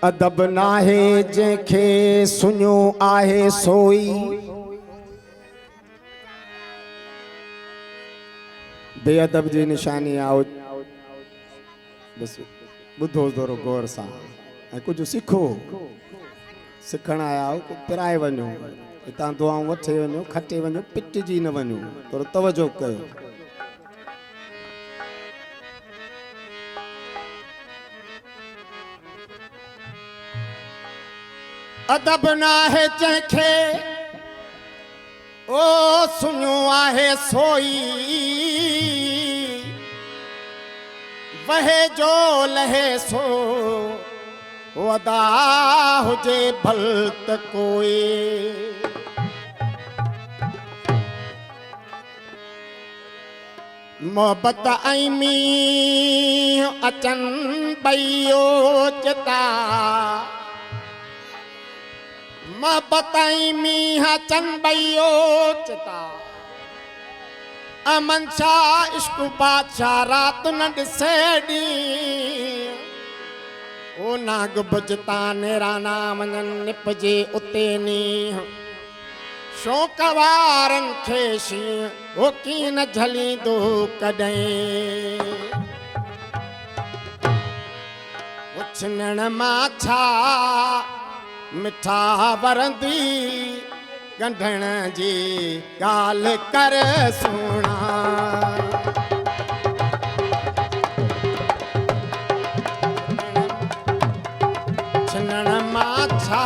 अदब नाहे जंहिंखे सुञो आहे सोई बेअदब जी निशानी आओ बस ॿुधो थोरो गौर सां ऐं कुझु सिखो सिखण आया आहियो पिराए वञो हितां दुआऊं वठे वञो खटे वञो पिटिजी न वञो थोरो तवजो कयो अदब नाहे जंहिंखे ओ सुञो आहे सोई वहे जो लहे सो वदा हुजे भल त कोई मोहब्बत ऐं मींहुं अचनि ॿई ओचिता मोहब्बत ऐं मींहुं अचनि ॿई ओचिता अमन शाह इश्क बादशाह रात न ॾिसे ॾींहुं ओ नाग बुझता नेराना वञनि निपजे उते नींहुं शौक़ वारनि खे शींहुं ओ कीअं न झलींदो कॾहिं उछनण मां छा मिठा वरंदी गंढण जी ॻाल्हि कर सुणा छिनण मां छा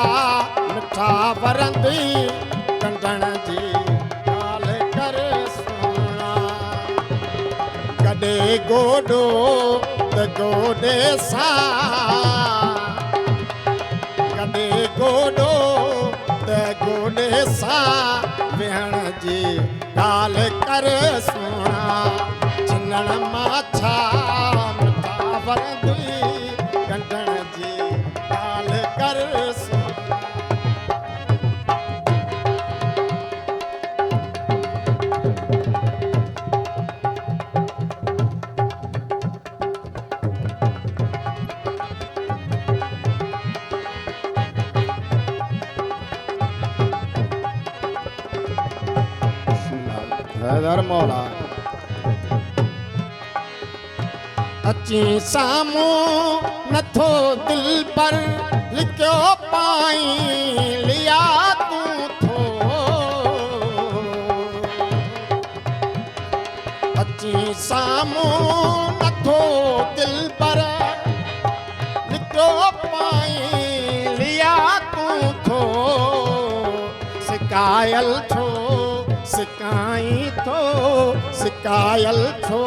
मिठा वरंदी गंढण जी ॻाल्हि कर सुणा कॾे गोॾो त गोॾे सां कॾे गोॾो त गोॾे सां विहण जी ॻाल्हि कर सुणा छिनण मां छा मिठा वरंदी गंढण जी ॻाल्हि कर सुणा मौला अची साम्हूं नथो दिल पर लिखियो पाई लिया तूं थो अची साम्हूं नथो दिल पर लिखियो पाई लिया तूं थो सिकायल थो सिकाई थो सिकायल थो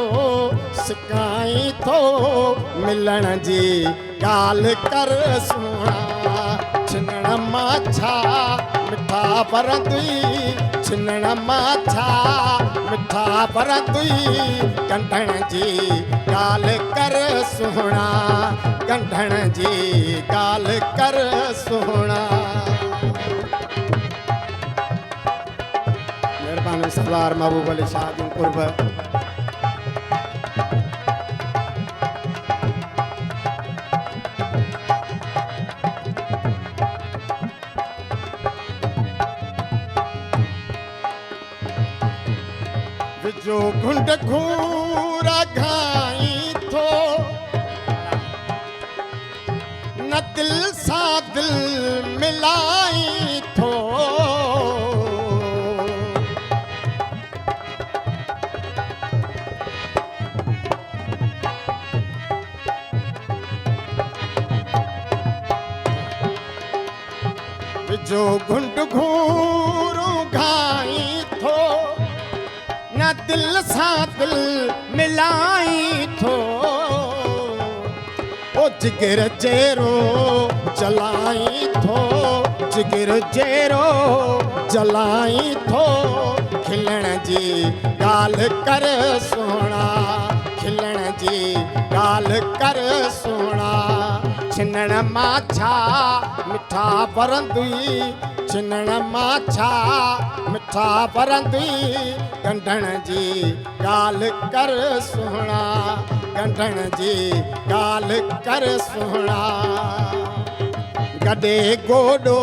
सिकाई थो मिलण जी ॻाल्हि कर सुणा छिनण मां छा मिठा वरंदी छिनण मां छा मिठा वरंदी गंढण जी ॻाल्हि कर सुणा गंढण जी ॻाल्हि कर सुणा सरदार महबूब अली शाह जूं कुर्ब विजो घुंड घूर घाई थो न दिल सां दिल मिलाई थो जो घुंड घूरू घाई थो न दिल सां दिल मिलाई थो ओ जिगर जहिड़ो जलाई थो जिगर जहिड़ो जलाई थो खिलण जी गाल कर सोना, खिलण जी गाल कर सोना। छिनण माछा मिठा परंदुई, छिनण माछा मिठा परंदुई। गंढण जी गाल कर सोना, गंढण जी गाल कर सोना। गडे गोडो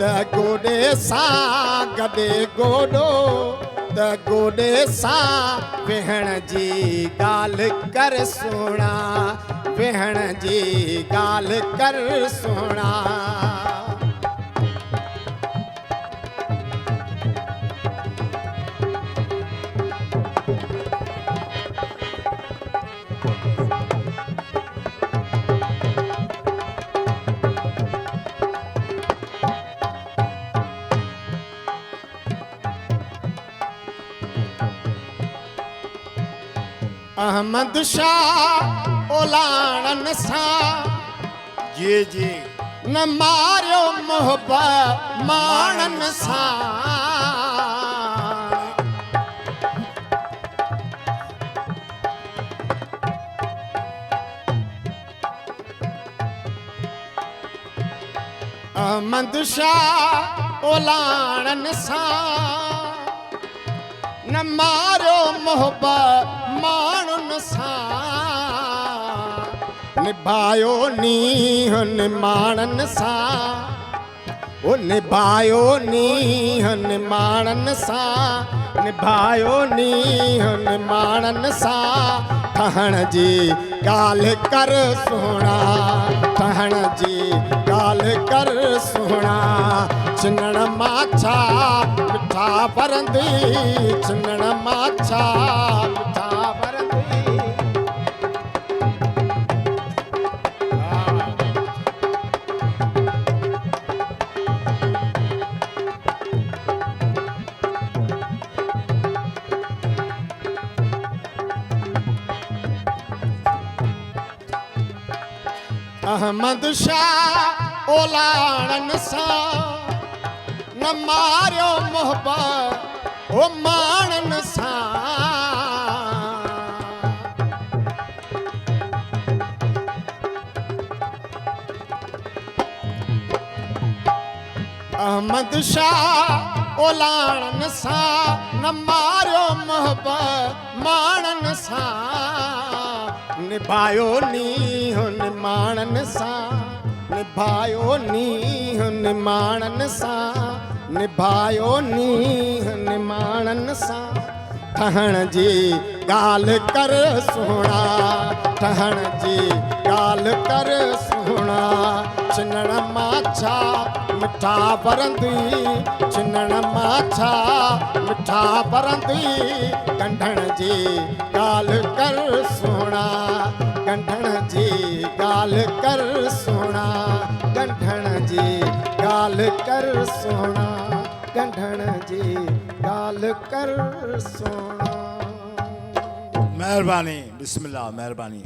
त गोडे सां, गडे गोडो त गोडे सां। वेहण जी गाल कर सोना, वेहण जी गाल कर सोना। अहमद शाह ओलाणन सां जी जी न मारियो मोहब्बत माणन सां। अहमद शाह ओलाणन सां न मारियो मोहब्बत माण्हुनि सां। निभायो नीह निमाणनि सां, ओ निभायो नीह निमाणनि सां। निभायो नीह निमाणनि सां। ठहण जी ॻाल्हि कर सोना, ठहण जी ॻाल्हि कर सोना। छिनण माछा मिठा परंदी, छिनण माछा मिठा परंदी। अहमद शाह ओलाणन सां न मारियो मोहब्बत ओ माणन सां। अहमद शाह ओलाणन सां न मारियो मोहब्बत माणन सां। निभायो नीह निमाणन सां, निभायो नीह निमाणन सां। निभायो नीह निमाणन सां। ठहण जी ॻाल्हि कर सोना, ठहण जी ॻाल्हि कर सोना। छिनण माछा मिठा परंदी, छिनण माछा मिठा परंदी। गंढण जी ॻाल्हि कर सोना, गंढण जी ॻाल्हि कर सोना। गंढण जी ॻाल्हि कर सोना, गंढण जी ॻाल्हि कर सोना। मेहरबानी बिस्मिल्लाह मेहरबानी।